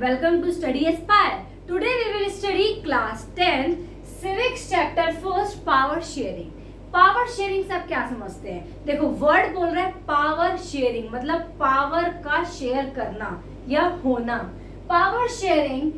Welcome to Study Aspire. Today we will study class 10 Civics chapter first Power Sharing. Power sharing से आप क्या समझते हैं? देखो वर्ड बोल रहा है पावर शेयरिंग, मतलब पावर का शेयर करना या होना. Power sharing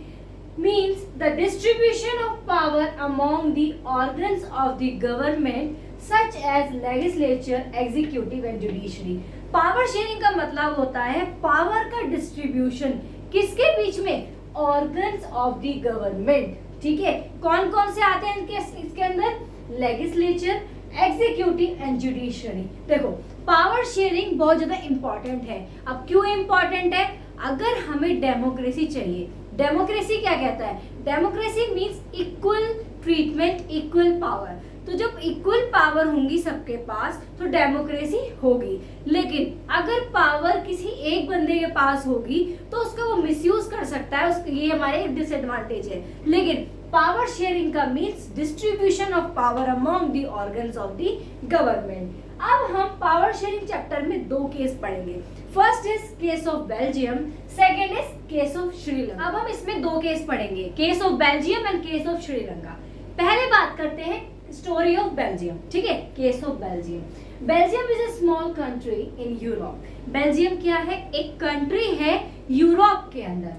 means the distribution of power among the organs of the government such as legislature, executive and judiciary. Power sharing का मतलब होता है पावर का डिस्ट्रीब्यूशन किसके बीच में? Organs of the government. ठीक है, कौन कौन से आते हैं इसके अंदर? Legislature, executive and judiciary. देखो पावर शेयरिंग बहुत ज्यादा इंपॉर्टेंट है. अब क्यों इंपॉर्टेंट है? अगर हमें डेमोक्रेसी चाहिए, डेमोक्रेसी क्या कहता है? Democracy means equal treatment, equal power. तो जब इक्वल पावर होंगी सबके पास तो डेमोक्रेसी होगी. लेकिन अगर पावर किसी एक बंदे के पास होगी तो उसका वो मिसयूज कर सकता है, उसका ये हमारे डिसएडवांटेज है. लेकिन पावर शेयरिंग का means distribution of power among the organs of the government. अब हम पावर शेयरिंग चैप्टर में दो केस पढ़ेंगे. First is case of Belgium, second is case of Sri Lanka. अब हम इसमें दो केस पढ़ेंगे, case of Belgium and case of Sri Lanka. पहले बात करते हैं स्टोरी ऑफ बेल्जियम. ठीक है, case of Belgium. Belgium is a small country in Europe. Belgium क्या है? एक कंट्री है यूरोप के अंदर,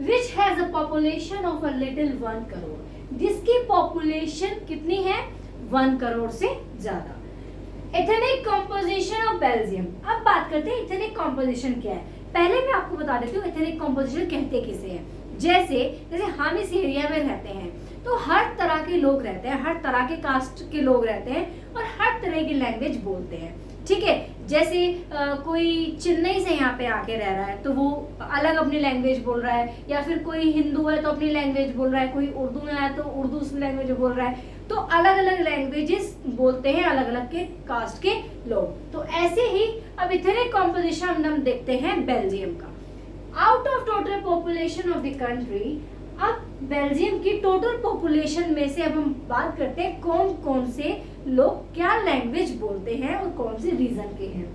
which has a population of a little 1 crore. जिसकी पॉपुलेशन कितनी है? 1 करोड़ से ज्यादा. Ethnic composition of Belgium. अब बात करते हैं एथनिक कॉम्पोजिशन क्या है. पहले मैं आपको बता देती हूँ एथनिक कॉम्पोजिशन कहते किसे हैं. जैसे हम इस एरिया में रहते हैं तो हर तरह के लोग रहते हैं, हर तरह के कास्ट के लोग रहते हैं और हर तरह की लैंग्वेज बोलते हैं. ठीक है, जैसे कोई चेन्नई से यहाँ पे आके रह रहा है तो वो अलग अपनी लैंग्वेज बोल रहा है, या फिर कोई हिंदू है तो अपनी लैंग्वेज बोल रहा है, कोई उर्दू में आया तो उर्दू लैंग्वेज बोल रहा है. तो अलग अलग लैंग्वेजेस बोलते हैं अलग अलग के कास्ट के लोग. तो ऐसे ही अब इतने कॉम्पोजिशन हम देखते हैं बेल्जियम का. Out of total population of the country, अब बेल्जियम की टोटल पॉपुलेशन में से अब हम बात करते हैं कौन कौन से लोग क्या लैंग्वेज बोलते हैं और कौन से रीजन के हैं.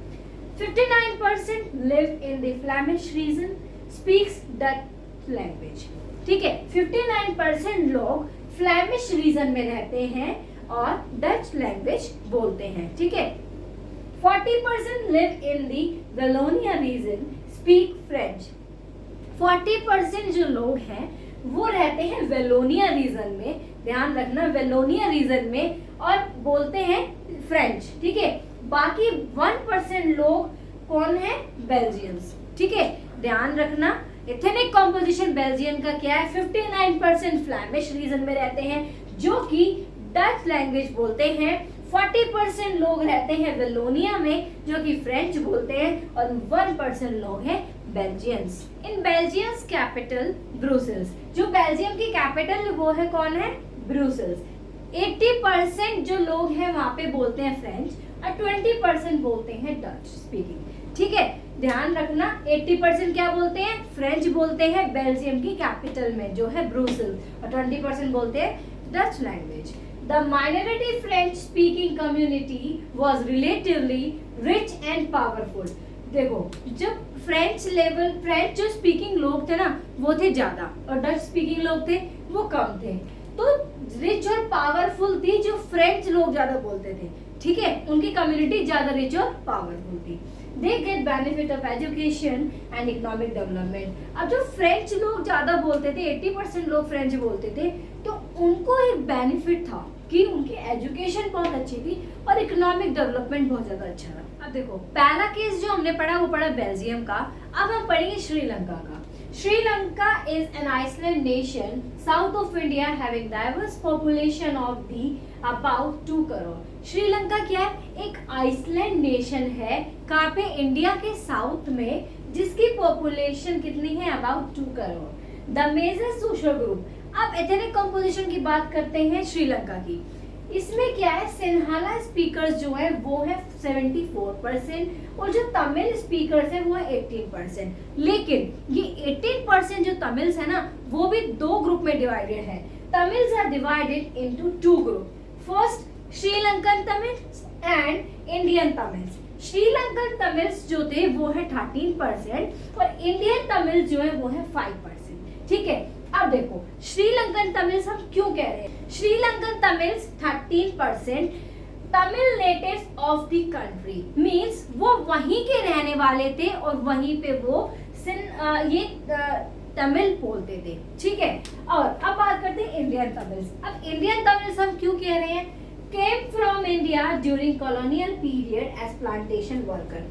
59% live in the Flemish region, speaks Dutch language. ठीक है, 59% लोग फ्लैमिश रीजन में रहते हैं और डच लैंग्वेज बोलते हैं. ठीक है, 40% live in the Wallonia region, speak French. 40% जो लोग हैं वो रहते हैं वेलोनिया रीजन में, ध्यान रखना वेलोनिया रीजन में, और बोलते हैं फ्रेंच. ठीक है, बाकी 1% लोग कौन है? बेल्जियंस. ठीक है, ध्यान रखना एथनिक कॉम्पोजिशन बेल्जियम का क्या है? 59% फ्लैमिश रीजन में रहते हैं जो कि डच लैंग्वेज बोलते हैं. 40% लोग रहते हैं वेलोनिया में जो कि फ्रेंच बोलते हैं, और 1% लोग हैं बेल्जियंस. इन बेल्जियंस कैपिटल ब्रुसेल्स. जो बेल्जियम की कैपिटल वो है कौन है? ब्रुसेल्स. 80% जो लोग हैं वहां पे बोलते हैं फ्रेंच और 20% बोलते हैं डच स्पीकिंग. ठीक है, ध्यान रखना 80% क्या बोलते हैं? फ्रेंच बोलते हैं बेल्जियम की कैपिटल में जो है ब्रुसेल्स, और 20% बोलते हैं Dutch language. The minority French speaking community was relatively rich and powerful. देखो जब फ्रेंच जो स्पीकिंग लोग थे ना वो थे ज्यादा और डच स्पीकिंग लोग थे वो कम थे. तो रिच और पावरफुल थी जो फ्रेंच लोग ज्यादा बोलते थे. ठीक है, उनकी कम्युनिटी ज्यादा रिच और पावरफुल थी. They get benefit of education and economic development. अब जो फ्रेंच लोग ज्यादा बोलते थे, 80% लोग फ्रेंच बोलते थे, तो उनको एक बेनिफिट था कि उनकी एजुकेशन बहुत अच्छी थी और इकोनॉमिक डेवलपमेंट बहुत ज्यादा अच्छा था. अब देखो पहला केस जो हमने पढ़ा वो पढ़ा बेल्जियम का. अब हम पढ़ेंगे श्रीलंका का. Sri Lanka is an island nation south of India having diverse population of the about 2 crore. Sri Lanka क्या है? एक आइसलैंड नेशन है. कहाँ पे? इंडिया के साउथ में, जिसकी पॉपुलेशन कितनी है? About 2 crore. The major social group. अब एथनिक कंपोजिशन की बात करते हैं श्रीलंका की. इसमें क्या है? सिन्हाला स्पीकर्स जो है वो है 74% और जो तमिल स्पीकर्स है वो है 18%. लेकिन ये 18% जो तमिल्स है ना वो भी दो ग्रुप में डिवाइडेड है. Tamils are divided into 2 group. First Sri Lankan Tamils and Indian Tamils. Sri Lankan Tamils जो थे वो है 13% और इंडियन तमिल्स जो है वो है 5%. ठीक है। अब देखो श्रीलंकन तमिल्स हम क्यों कह रहे हैं, Sri Lankan Tamils 13% Tamil natives of the country, means वो वहीं के रहने वाले थे और वहीं पे वो ये तमिल बोलते थे, ठीक है। और अब बात करते हैं इंडियन तमिल्स। अब इंडियन तमिल्स हम क्यों कह रहे हैं, came from India during colonial period as plantation worker.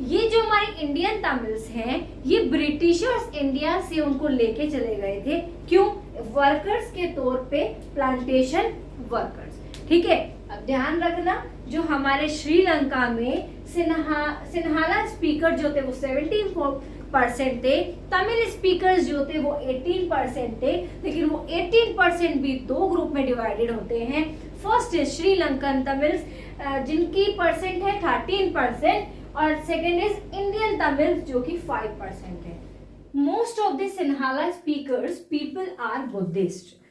ये जो हमारे इंडियन तमिल्स हैं ये ब्रिटिशर्स इंडिया से उनको लेके चले गए थे, क्यों, वर्कर्स के तौर पे, प्लांटेशन वर्कर्स, ठीक है। अब ध्यान रखना जो हमारे श्रीलंका में सिन्हाला स्पीकर जो थे वो 74% थे, तमिल स्पीकर्स जो थे वो 18% थे, लेकिन वो 18% भी दो ग्रुप में डिवाइडेड होते हैं। फर्स्ट इज श्रीलंकन तमिल्स जिनकी परसेंट है 13% और सेकेंड इज इंडियन तमिल जो कि 5% है। Most of the Sinhala speakers people are Buddhist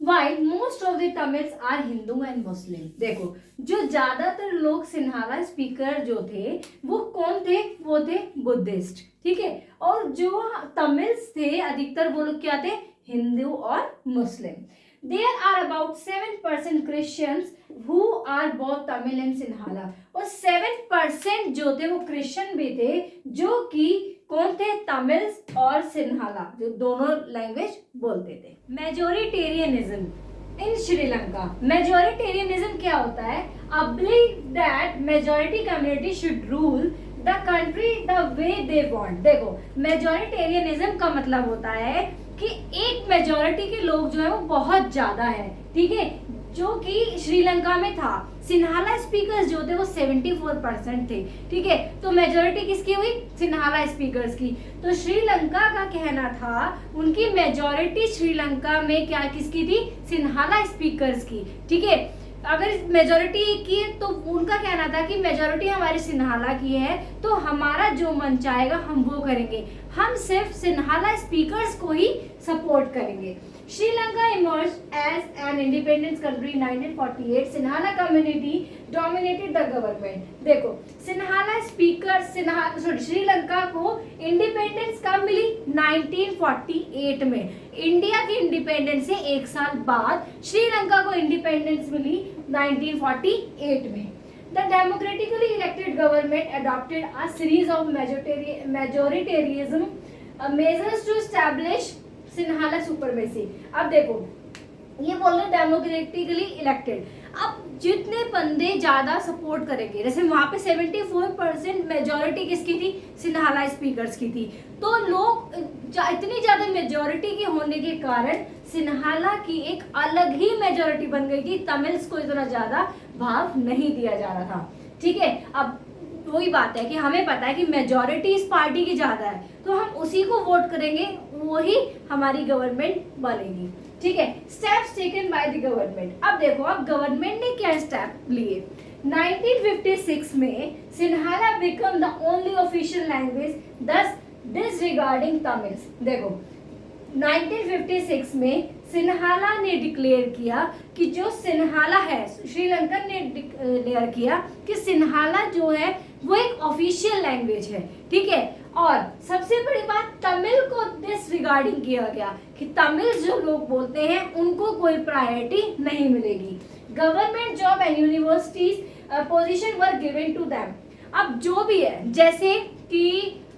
while most of the Tamils are Hindu and Muslim। देखो जो ज्यादातर लोग सिन्हाला स्पीकर जो थे वो कौन थे, वो थे बुद्धिस्ट, ठीक है। और जो तमिल्स थे अधिकतर वो लोग क्या थे, हिंदू और मुस्लिम। There are about 7% Christians who are both Tamil and Sinhala। और 7% जो थे वो क्रिश्चियन भी थे जो कि कौन थे, तमिल्स और सिन्हाला जो दोनों लैंग्वेज बोलते थे। मेजोरिटेरियनिज्म इन श्रीलंका, मेजोरिटेरियनिज्म क्या होता है, a belief that majority community should rule the country the way they want. देखो मेजोरिटेरियनिज्म का मतलब होता है कि एक मेजोरिटी के लोग जो है वो बहुत ज्यादा है, ठीक है, जो कि श्रीलंका में था। सिन्हाला स्पीकर्स जो थे वो 74% थे, ठीक है। तो मेजोरिटी किसकी हुई, सिन्हाला स्पीकर्स की। तो श्रीलंका का कहना था उनकी मेजोरिटी श्रीलंका में क्या किसकी थी, सिन्हाला स्पीकर्स की, ठीक है। अगर मेजोरिटी की तो उनका कहना था कि मेजोरिटी हमारी सिन्हाला की है तो हमारा जो मन चाहेगा हम वो करेंगे, हम सिर्फ सिन्हाला स्पीकर्स को ही सपोर्ट करेंगे। Sri Lanka emerged as an independent country in 1948। Sinhala community dominated the government। देखो सिन्हाला स्पीकर श्रीलंका को इंडिपेंडेंस कब मिली, 1948 में। इंडिया की इंडिपेंडेंस से एक साल बाद श्रीलंका को इंडिपेंडेंस मिली 1948 में। The democratically elected government adopted a series of majoritarianism measures to establish Sinhala supremacy. अब देखो ये बोल रहे डेमोक्रेटिकली इलेक्टेड, अब जितने बंदे ज्यादा सपोर्ट करेंगे, जैसे वहां पे 74% मेजोरिटी किसकी थी, सिन्हाला स्पीकर्स की थी, तो लोग इतनी ज्यादा मेजोरिटी के होने के कारण सिन्हाला की एक अलग ही मेजोरिटी बन गई कि तमिल्स को इतना ज्यादा भाव नहीं दिया जा रहा था, ठीक है। अब वही बात है कि हमें पता है कि मेजोरिटी इस पार्टी की ज्यादा है तो हम उसी को वोट करेंगे, वही हमारी गवर्नमेंट बनेगी, ठीक है। Steps taken by the government. अब देखो अब गवर्नमेंट ने क्या स्टेप लिए। 1956 में Sinhala become the only official language दस डिसरिगार्डिंग तमिल्स। देखो 1956 में सिन्हाला ने डिक्लेयर किया कि जो सिन्हाला है, श्रीलंकन ने डिक्लेयर किया कि सिन्हाला जो है वो एक ऑफिशियल लैंग्वेज है, ठीक है। और सबसे बड़ी बात तमिल को डिसरिगार्डिंग किया गया कि तमिल जो लोग बोलते हैं उनको कोई प्रायोरिटी नहीं मिलेगी। Government job and universities position were given to them. अब जो भी है, जैसे कि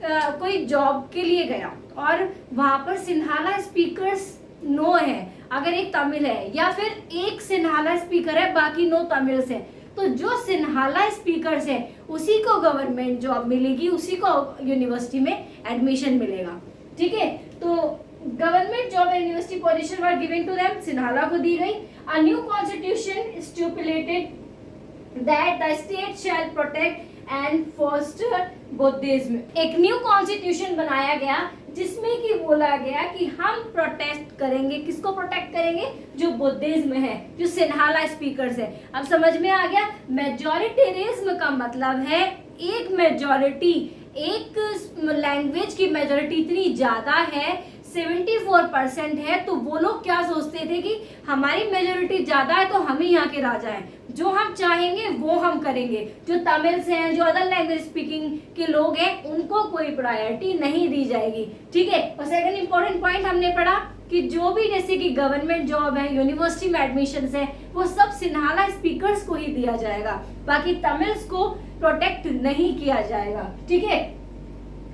कोई जॉब के लिए गया और वहां पर सिन्हाला स्पीकर्स नो है, अगर एक तमिल है या फिर एक सिन्हाला स्पीकर है बाकी नो तमिल्स है, तो जो सिन्हाला स्पीकर्स है उसी को गवर्नमेंट जॉब मिलेगी, उसी को यूनिवर्सिटी में एडमिशन मिलेगा, ठीक है। तो government job and university position were given to them, Sinhala को दी गई। A new constitution stipulated that the state shall protect and foster Buddhism. एक न्यू कॉन्स्टिट्यूशन बनाया गया जिसमें कि बोला गया कि हम प्रोटेस्ट करेंगे, किसको प्रोटेक्ट करेंगे, जो बुद्धिज्म है, जो सिन्हाला स्पीकर्स है। अब समझ में आ गया, मेजोरिटेरिज्म का मतलब है एक मेजोरिटी, एक लैंग्वेज की मेजोरिटी इतनी ज्यादा है, 74% है, तो वो लोग क्या सोचते थे कि हमारी मेजोरिटी ज्यादा है तो हम ही यहाँ के राजा हैं, जो हम चाहेंगे वो हम करेंगे। जो तमिल्स हैं, जो अदर लैंग्वेज स्पीकिंग के लोग हैं, उनको कोई प्रायोरिटी नहीं दी जाएगी। ठीक है। और सेकंड इंपॉर्टेंट पॉइंट हमने पढ़ा कि जो भी जैसे कि गवर्नमेंट जॉब है, यूनिवर्सिटी में एडमिशन है, वो सब सिन्हाला स्पीकर्स को ही दिया जाएगा, बाकी तमिल्स को प्रोटेक्ट नहीं किया जाएगा। ठीक है।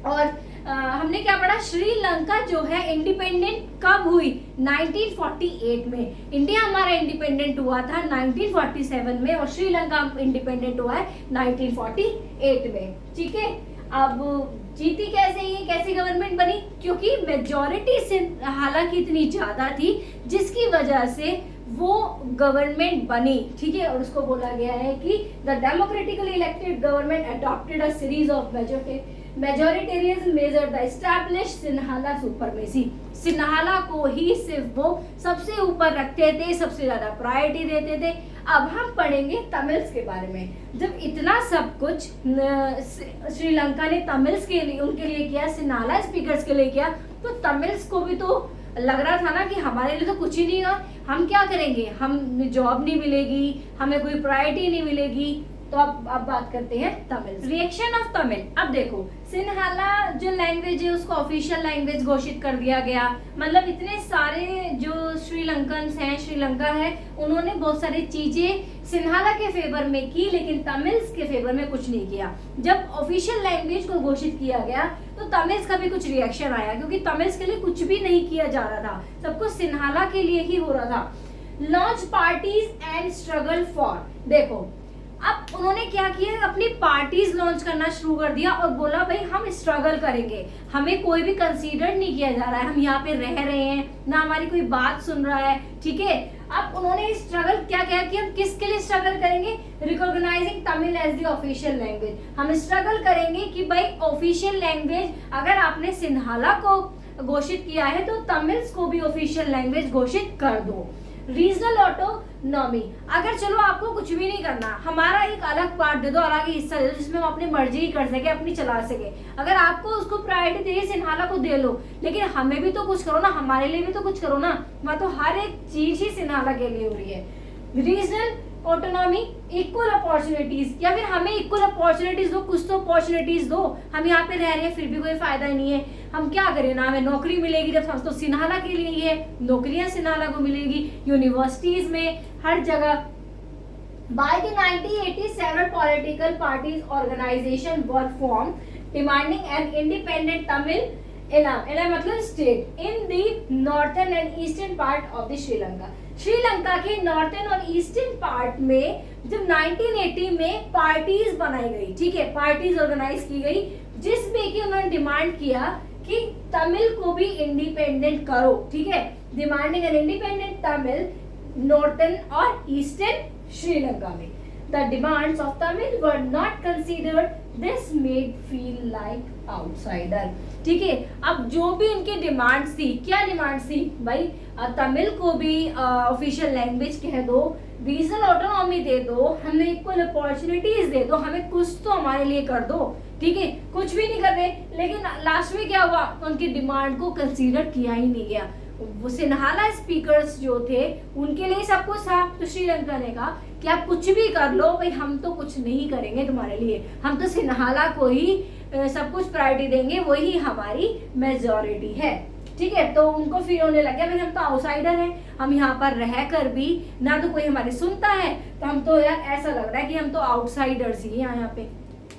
और हमने क्या पढ़ा, श्रीलंका जो है इंडिपेंडेंट कब हुई, 1948 में। इंडिया हमारा इंडिपेंडेंट हुआ था 1947 में और श्रीलंका इंडिपेंडेंट हुआ है 1948 में। ठीक है। अब जीती कैसे, ये कैसे गवर्नमेंट बनी, क्योंकि मेजॉरिटी से हालांकि इतनी ज्यादा थी जिसकी वजह से वो गवर्नमेंट बनी। ठीक है। और उसको बोला गया है कि the democratically elected government adopted a series of majoritarian measure the establish Sinhala supremacy. Sinhala को ही सिर्फ वो सबसे ऊपर रखते थे, सबसे ज्यादा प्रायोरिटी देते थे। अब हम पढ़ेंगे तमिल्स के बारे में। जब इतना सब कुछ श्रीलंका ने तमिल्स के लिए, उनके लिए किया, सिन्हाला स्पीकर्स के लिए किया, तो तमिल्स को भी तो लग रहा था ना कि हमारे लिए तो कुछ ही नहीं हुआ, हम क्या करेंगे, हम जॉब नहीं मिलेगी, हमें कोई प्रायोरिटी नहीं मिलेगी। तो अब बात करते हैं तमिल। Reaction of Tamil. अब देखो, सिन्हाला जो लैंग्वेज है उसको ऑफिशियल लैंग्वेज घोषित कर दिया गया। मतलब इतने सारे जो श्रीलंकन्स हैं, श्रीलंका है, उन्होंने बहुत सारी चीजें सिन्हाला के फेवर में की, लेकिन तमिल्स के फेवर में कुछ नहीं किया। जब ऑफिशियल लैंग्वेज को घोषित किया गया तो तमिल्स का भी कुछ रिएक्शन आया, क्योंकि तमिल्स के लिए कुछ भी नहीं किया जा रहा था, सब कुछ सिन्हाला के लिए ही हो रहा था। Launch parties and struggle for. देखो, अब उन्होंने क्या किया, अपनी पार्टीज लॉन्च करना शुरू कर दिया और बोला भाई हम स्ट्रगल करेंगे, हमें कोई भी कंसीडर नहीं किया जा रहा है, हम यहाँ पे रह रहे हैं, ना हमारी कोई बात सुन रहा है। ठीक है। अब उन्होंने स्ट्रगल क्या किया कि हम किसके लिए स्ट्रगल करेंगे, recognising Tamil as the official language. हम स्ट्रगल करेंगे कि भाई ऑफिशियल लैंग्वेज, अगर आपने सिन्हाला को घोषित किया है तो तमिल्स को भी ऑफिशियल लैंग्वेज घोषित कर दो। Regional autonomy. अगर चलो आपको कुछ भी नहीं करना, हमारा एक अलग पार्ट दे दो, अलग हिस्सा दे दो जिसमें हम अपनी मर्जी कर सके, अपनी चला सके। अगर आपको उसको प्रायोरिटी दे, सिन्हाला को दे लो, लेकिन हमें भी तो कुछ करो ना, हमारे लिए भी तो कुछ करो ना। वह तो हर एक चीज ही सिन्हाला के लिए हो रही है। रीजनल ऑटोनॉमी, इक्वल अपॉर्चुनिटीज, या फिर हमें इक्वल अपॉर्चुनिटीज दो, कुछ तो अपॉर्चुनिटीज दो। हम यहाँ पे रह रहे हैं फिर भी कोई फायदा नहीं है, हम क्या करें, ना हमें नौकरी मिलेगी, जब हम तो सिन्हाला के लिए ही है, नौकरियां सिन्हाला को मिलेगी, यूनिवर्सिटीज में, हर जगह। By the 1980s, several political parties organization were formed demanding an independent Tamil Elam मतलब state in the northern and eastern part of the Sri Lanka. Sri Lanka के नॉर्थन और ईस्टर्न पार्ट में जब 1980 में पार्टीज बनाई गई, ठीक है, पार्टीज ऑर्गेनाइज की गई, जिसमें कि उन्होंने डिमांड किया कि तमिल को भी इंडिपेंडेंट करो। ठीक है। Demanding an independent Tamil northern और ईस्टर्न श्रीलंका में। The demands of Tamil were not considered. This made feel like outsider. ठीक है। अब जो भी इनकी डिमांड्स थी, क्या डिमांड्स थी भाई, तमिल को भी ऑफिशियल लैंग्वेज कह दो, रीजनल ऑटोनॉमी दे दो, हमें इक्वल अपॉर्चुनिटीज दे दो, हमें कुछ तो हमारे लिए कर दो। ठीक है। कुछ भी नहीं कर रहे, लेकिन लास्ट में क्या हुआ, उनकी डिमांड को कंसीडर किया ही नहीं गया। वो सिन्हाला स्पीकर्स जो थे उनके लिए सब कुछ था, तो श्रीलंका ने कहा कि आप कुछ भी कर लो भाई, हम तो कुछ नहीं करेंगे तुम्हारे लिए, हम तो सिन्हाला को ही सब कुछ प्रायोरिटी देंगे, वही हमारी मेजॉरिटी है। ठीक है। तो उनको फील होने लग गया भाई हम तो आउटसाइडर हैं, हम यहाँ पर रह कर भी ना तो कोई हमारी सुनता है, तो हम तो यार ऐसा लग रहा है कि हम तो आउटसाइडर्स ही हैं यहाँ पे।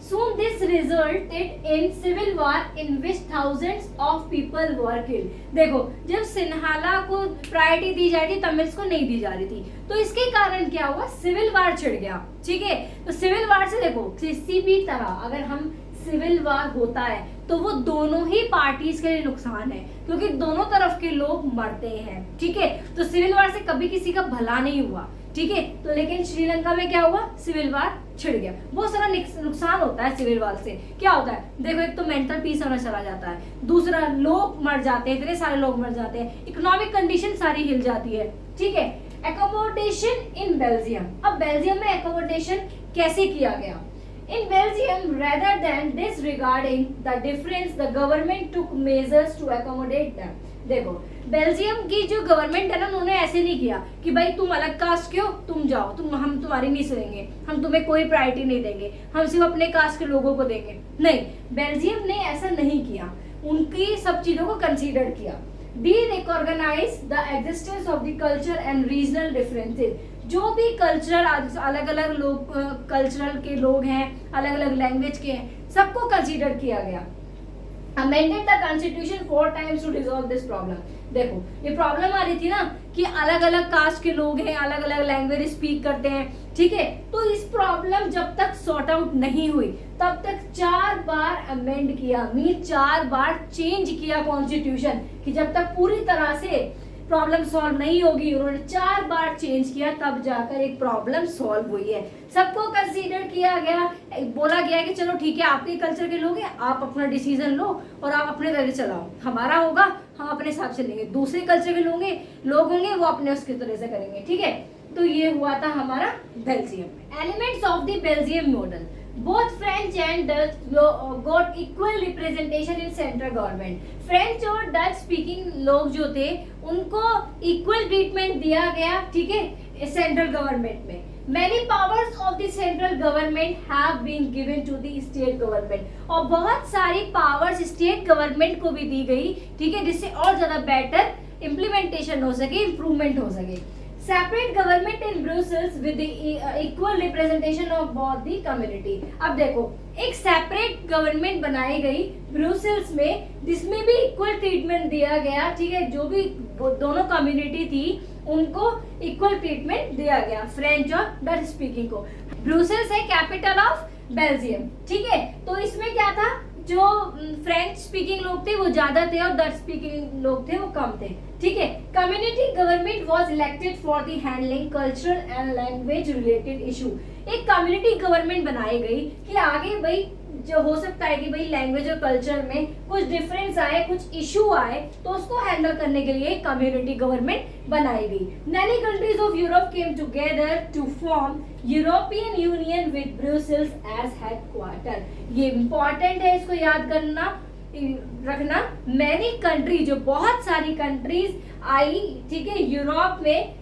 Soon this resulted in civil war in which thousands of people were killed. देखो, जब सिन्हाला को प्रायोरिटी दी जा रही थी, तमिल्स को नहीं दी जा रही थी, तो इसके कारण क्या हुआ, सिविल वार छिड़ गया। ठीक है। तो सिविल वार से देखो, किसी भी तरह अगर हम सिविल वार होता है तो वो दोनों ही पार्टीज के लिए नुकसान है, क्योंकि दोनों तरफ के लोग मरते हैं। ठीक है। तो सिविल वार से कभी किसी का भला नहीं हुआ। ठीक है। तो लेकिन श्रीलंका में क्या हुआ, सिविल वार छिड़ गया। बहुत सारा नुकसान होता है सिविल वार से। क्या होता है, देखो, एक तो मेंटल पीस होना चला जाता है, दूसरा लोग मर जाते हैं, इतने सारे लोग मर जाते हैं, इकोनॉमिक कंडीशन सारी हिल जाती है। ठीक है। Accommodation in Belgium. अब बेल्जियम में एकोमोडेशन कैसे किया गया, in Belgium rather than disregarding the difference the government took measures to accommodate them। देखो बेल्जियम की जो गवर्नमेंट है ना, उन्होंने ऐसे नहीं किया कि भाई तुम अलग कास्ट के हो, तुम जाओ, हम तुम्हारी नहीं सुनेंगे, हम तुम्हें कोई प्रायोरिटी नहीं देंगे, हम सिर्फ अपने कास्ट के लोगों को देंगे। नहीं, बेल्जियम ने ऐसा नहीं किया, उनकी सब चीजों को कंसीडर किया। They recognise the existence of the culture and regional differences. जो भी कल्चरल अलग अलग लोग कल्चरल के लोग हैं, अलग अलग लैंग्वेज के हैं, सबको कंसीडर किया गया। Amended the constitution 4 times to resolve this problem. देखो ये प्रॉब्लम आ रही थी ना कि अलग अलग कास्ट के लोग हैं, अलग अलग लैंग्वेज स्पीक करते हैं, ठीक है, तो इस प्रॉब्लम जब तक सॉर्ट आउट नहीं हुई तब तक 4 बार अमेंड किया, मीन 4 बार चेंज किया कॉन्स्टिट्यूशन, कि जब तक पूरी तरह से प्रॉब्लम सॉल्व नहीं होगी, उन्होंने 4 बार चेंज किया, तब जाकर एक प्रॉब्लम सॉल्व हुई है। सबको कंसीडर किया गया, बोला गया कि चलो ठीक है, आपके कल्चर के लोग हैं, आप अपना डिसीजन लो और आप अपने तरह चलाओ, हमारा होगा हम अपने हिसाब से लेंगे, दूसरे कल्चर के लोग होंगे वो अपने उसके तरह से करेंगे, ठीक है। तो ये हुआ था हमारा Belgium. Elements of the Belgium model, both French and Dutch got equal representation in central government। French और डच स्पीकिंग लोग जो थे उनको इक्वल ट्रीटमेंट दिया गया, ठीक है, सेंट्रल गवर्नमेंट में। Many powers of the central government have been given to the state government, और बहुत सारी पावर्स स्टेट गवर्नमेंट को भी दी गई, ठीक है, जिससे और ज्यादा बेटर इम्प्लीमेंटेशन हो सके, इम्प्रूवमेंट हो सके। Separate government in Brussels with equal representation of both the community. अब देखो एक सेपरेट गवर्नमेंट बनाई गई ब्रुसेल्स में, जिसमें भी इक्वल ट्रीटमेंट दिया गया, ठीक है, जो भी दोनों कम्युनिटी थी उनको इक्वल ट्रीटमेंट दिया गया, फ्रेंच और डच स्पीकिंग को। ब्रुसेल्स है कैपिटल ऑफ बेल्जियम, ठीक है, तो इसमें क्या था, जो फ्रेंच स्पीकिंग लोग थे वो ज्यादा थे और डच स्पीकिंग लोग थे वो कम थे, ठीक है। Community government was elected for the handling cultural and language related issue. एक कम्युनिटी गवर्नमेंट बनाई गई कि आगे भाई जो हो सकता है कि भाई लैंग्वेज और कल्चर में कुछ डिफरेंस आए, कुछ इशू आए, तो उसको हैंडल करने के लिए कम्युनिटी गवर्नमेंट बनाई गई। Many countries of Europe came together to form European Union with Brussels as headquarter। ये इम्पोर्टेंट है, इसको याद करना रखना। मैनी कंट्री, जो बहुत सारी कंट्रीज आई, ठीक है, यूरोप में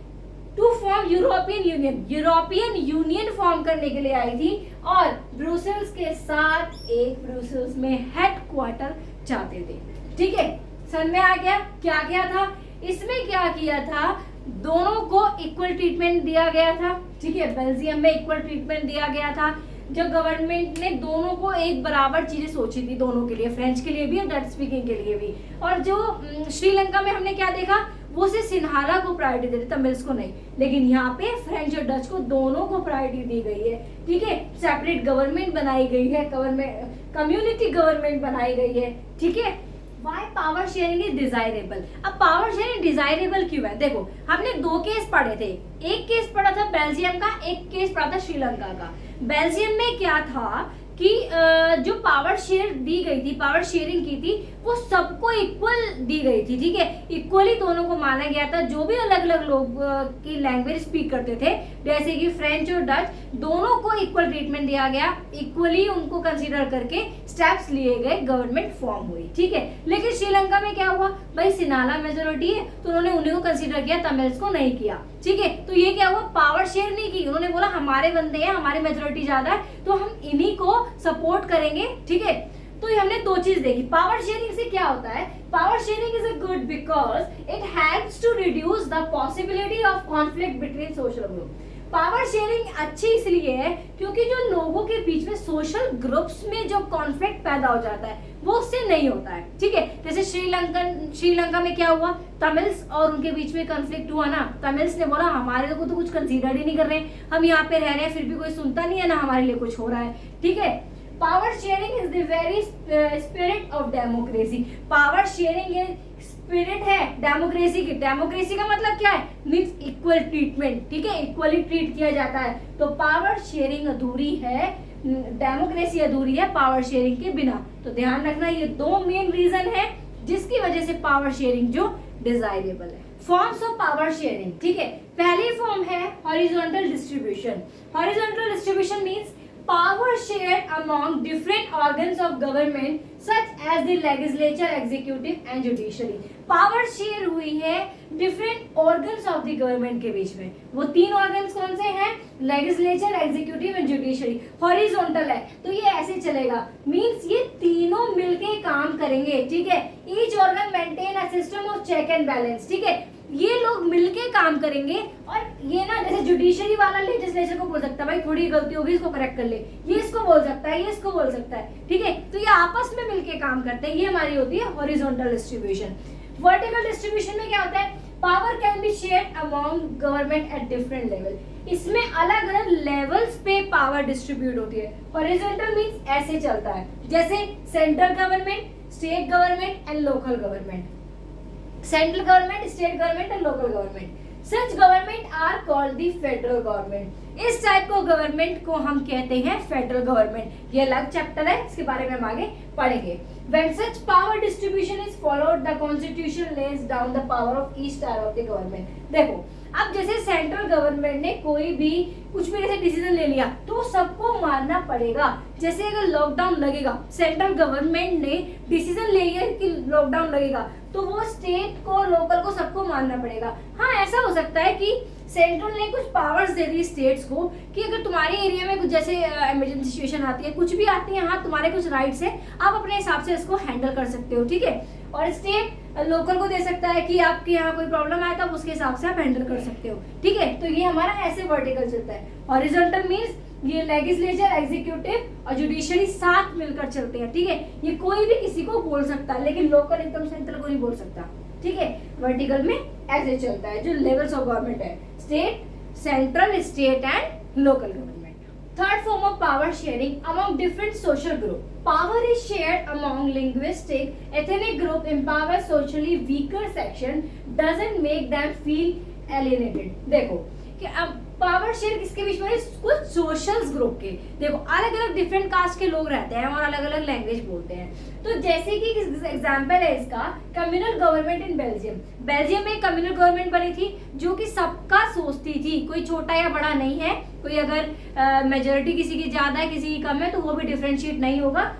to form European Union form करने के लिए आई थी, और ब्रुसेल्स के साथ एक ब्रुसेल्स में हेडक्वार्टर चाहते थे, ठीक है। समझ में आ गया क्या क्या था इसमें? क्या किया था, दोनों को इक्वल ट्रीटमेंट दिया गया था, ठीक है, बेल्जियम में इक्वल ट्रीटमेंट दिया गया था। जो गवर्नमेंट ने दोनों को एक बराबर चीजें सोची थी, दोनों के लिए, फ्रेंच के लिए भी और डच स्पीकिंग के लिए भी। और जो श्रीलंका में हमने क्या देखा, वो सिर्फ सिन्हाला को प्रायोरिटी दे, तमिल्स को नहीं, लेकिन यहाँ पे फ्रेंच और डच को दोनों को प्रायोरिटी दी गई है, ठीक है। सेपरेट गवर्नमेंट बनाई गई है, कम्युनिटी गवर्नमेंट बनाई गई है, ठीक है। Why power sharing is desirable? अब पावर शेयरिंग डिजायरेबल क्यों है? देखो हमने 2 केस पढ़े थे, एक केस पढ़ा था बेल्जियम का, एक केस पढ़ा था श्रीलंका का। बेल्जियम में क्या था कि जो पावर शेयर दी गई थी, पावर शेयरिंग की थी, वो सबको इक्वल दी गई थी, ठीक है, इक्वली दोनों को माना गया था। जो भी अलग अलग लोग की लैंग्वेज स्पीक करते थे, जैसे कि फ्रेंच और डच, दोनों को इक्वल ट्रीटमेंट दिया गया, इक्वली उनको कंसीडर करके स्टेप्स लिए गए, गवर्नमेंट फॉर्म हुई, ठीक है। लेकिन श्रीलंका में क्या हुआ, भाई सिन्हाला मेजोरिटी है तो उन्होंने उन्हीं को कंसीडर किया, तमिल्स को नहीं किया, ठीक है। तो ये क्या हुआ, पावर शेयर नहीं की, उन्होंने बोला हमारे बंदे हैं, हमारी मेजोरिटी ज्यादा है, तो हम इन्हीं को सपोर्ट करेंगे, ठीक है। तो ये हमने 2 चीज देखी। पावर शेयरिंग से क्या होता है, power sharing is a good because it helps to reduce the possibility of conflict between social group. Power sharing अच्छी इसलिए है क्योंकि जो लोगों के बीच में सोशल ग्रुप्स में जो कॉन्फ्लिक्ट पैदा हो जाता है वो उससे नहीं होता है, ठीक है। जैसे श्रीलंका में क्या हुआ, तमिल्स और उनके बीच में कॉन्फ्लिक्ट हुआ ना, तमिल्स ने बोला हमारे को तो कुछ कंसीडर ही नहीं कर रहे हैं, हम यहाँ पे रह रहे हैं, फिर भी कोई सुनता नहीं है ना हमारे लिए कुछ हो रहा है, ठीक है। Power sharing is the very spirit of democracy. Power sharing spirit है डेमोक्रेसी की। डेमोक्रेसी का मतलब क्या है, मीन्स इक्वल ट्रीटमेंट, ठीक है, इक्वली ट्रीट किया जाता है। तो पावर शेयरिंग अधूरी है, डेमोक्रेसी अधूरी है पावर शेयरिंग के बिना। तो ध्यान रखना, ये 2 मेन रीजन है जिसकी वजह से पावर शेयरिंग जो डिजायरेबल है। फॉर्म्स ऑफ पावर शेयरिंग, ठीक है। पहली फॉर्म है horizontal distribution. Horizontal distribution means power shared among different organs of government such as the legislature, executive and judiciary। Power share हुई है different organs of the government के बीच में। वो 3 organs कौन से हैं? Legislature, executive and judiciary. Horizontal है तो ये ऐसे चलेगा, मींस ये तीनों मिलके काम करेंगे, ठीक है। Each organ maintain a system of check and balance, ठीक है। ये लोग मिलके काम करेंगे और ये ना, जैसे जुडिशरी वाला लेजिस्लेचर को बोल सकता है भाई थोड़ी गलती होगी इसको करेक्ट कर ले, ये इसको बोल सकता है, ये इसको बोल सकता है, ठीक है। तो ये आपस में मिलके काम करते हैं, ये हमारी होती है हॉरिजॉन्टल डिस्ट्रीब्यूशन। वर्टिकल डिस्ट्रीब्यूशन में क्या होता है? Power can be shared among government at different level. इसमें अलग अलग लेवल्स पे पावर डिस्ट्रीब्यूट होती है। हॉरिजॉन्टल मींस ऐसे चलता है, जैसे central government, state government and local government. Central government, state government and local government. Such government are called the federal government. इस टाइप को गवर्नमेंट को हम कहते हैं फेडरल गवर्नमेंट। ये अलग चैप्टर है, इसके बारे में हम आगे पढ़ेंगे। When such power distribution is followed, the constitution lays down the power of each tier of the government. देखो, अब जैसे सेंट्रल गवर्नमेंट ने कोई भी कुछ भी जैसे डिसीजन ले लिया तो सबको मानना पड़ेगा। जैसे अगर लॉकडाउन लगेगा, सेंट्रल गवर्नमेंट ने डिसीजन ले लिया कि लॉकडाउन लगेगा, तो वो स्टेट को, लोकल को, सबको मानना पड़ेगा। हाँ, ऐसा हो सकता है कि सेंट्रल ने कुछ पावर्स दे दी स्टेट्स को कि अगर तुम्हारे एरिया में कुछ जैसे इमरजेंसी सिचुएशन आती है, कुछ भी आती है, हाँ तुम्हारे कुछ राइट्स है, आप अपने हिसाब से इसको हैंडल कर सकते हो, ठीक है। और स्टेट लोकल को दे सकता है कि आपके यहाँ कोई प्रॉब्लम आया तो उसके हिसाब से आप हैंडल कर सकते हो, ठीक है। तो ये हमारा ऐसे वर्टिकल चलता है। हॉरिजॉन्टल मींस ये लेजिस्लेचर, एग्जीक्यूटिव और जुडिशरी साथ मिलकर चलते हैं, ठीक है। ये कोई भी किसी को बोल सकता है, लेकिन लोकल एकदम सेंट्रल को नहीं बोल सकता, ठीक है। वर्टिकल में ऐसे चलता है जो लेवल्स ऑफ गवर्नमेंट है, state, central, state and local government. Third form of power sharing among different social group. Power is shared among linguistic, ethnic group. Empower socially weaker section doesn't make them feel alienated. देखो कि अब power share किसके बीच में है? कुछ social group के। देखो अलग अलग डिफरेंट कास्ट के लोग रहते हैं और अलग अलग लैंग्वेज बोलते हैं। तो जैसे कि एग्जांपल है इसका, communal government in Belgium. Belgium में कम्युनल गवर्नमेंट बनी थी जो कि सबका सोचती थी, कोई छोटा या बड़ा नहीं है, कोई अगर मेजोरिटी किसी की ज्यादा है किसी की कम है तो वो भी डिफरेंशिएट नहीं होगा।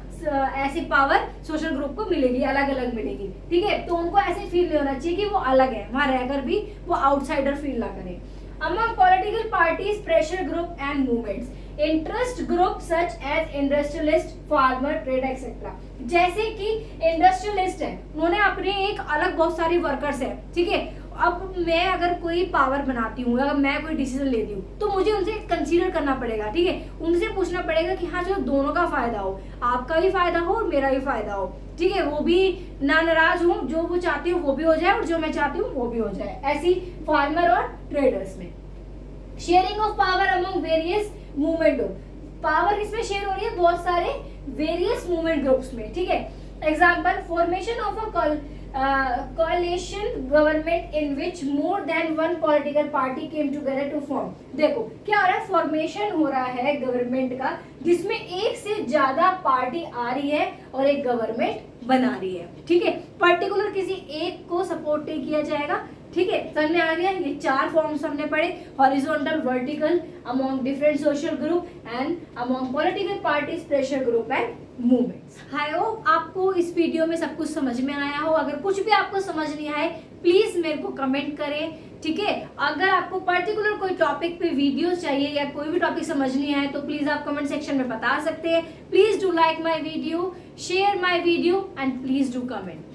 ऐसी पावर सोशल ग्रुप को मिलेगी, अलग अलग मिलेगी, ठीक है। तो उनको ऐसे फील नहीं होना चाहिए कि वो अलग है, वहां रहकर भी वो आउटसाइडर फील ना करें। Among political parties, pressure group and movements, interest group such as industrialist, farmer, trade, etc. जैसे कि इंडस्ट्रियलिस्ट है, उन्होंने अपने एक अलग बहुत सारी वर्कर्स है, ठीक है। अब मैं अगर कोई पावर बनाती हूँ, अगर मैं कोई डिसीजन लेती हूँ तो मुझे उनसे कंसीडर करना पड़ेगा, ठीक है। उनसे पूछना पड़ेगा कि हाँ चलो दोनों का फायदा हो, आपका भी फायदा हो और मेरा भी फायदा हो, ठीक है। वो भी ना नाराज हूँ, जो वो चाहती हूँ वो भी हो जाए और जो मैं चाहती हूँ वो भी हो जाए। ऐसी फार्मर और ट्रेडर्स में। Sharing of power among various movement group. Power किसमें शेयर हो रही है? बहुत सारे वेरियस मूवमेंट ग्रुप्स में, ठीक है। Example, formation of a coalition government in which more than one political party came together to form. देखो क्या हो रहा है? फॉर्मेशन हो रहा है गवर्नमेंट का जिसमें एक से ज्यादा पार्टी आ रही है और एक गवर्नमेंट बना रही है, ठीक है। पर्टिकुलर किसी एक को सपोर्ट नहीं किया जाएगा, ठीक है। समझ में आ गया? ये 4 फॉर्म्स हमने पढ़े, horizontal, vertical, among different social group and among political parties, pressure group and movements. I hope आपको इस वीडियो में सब कुछ समझ में आया हो। अगर कुछ भी आपको समझ नहीं आए प्लीज मेरे को कमेंट करें, ठीक है। अगर आपको पर्टिकुलर कोई टॉपिक पे वीडियो चाहिए या कोई भी टॉपिक समझ नहीं आए तो प्लीज आप कमेंट सेक्शन में बता सकते हैं। Please do like my video, share my video and please do comment.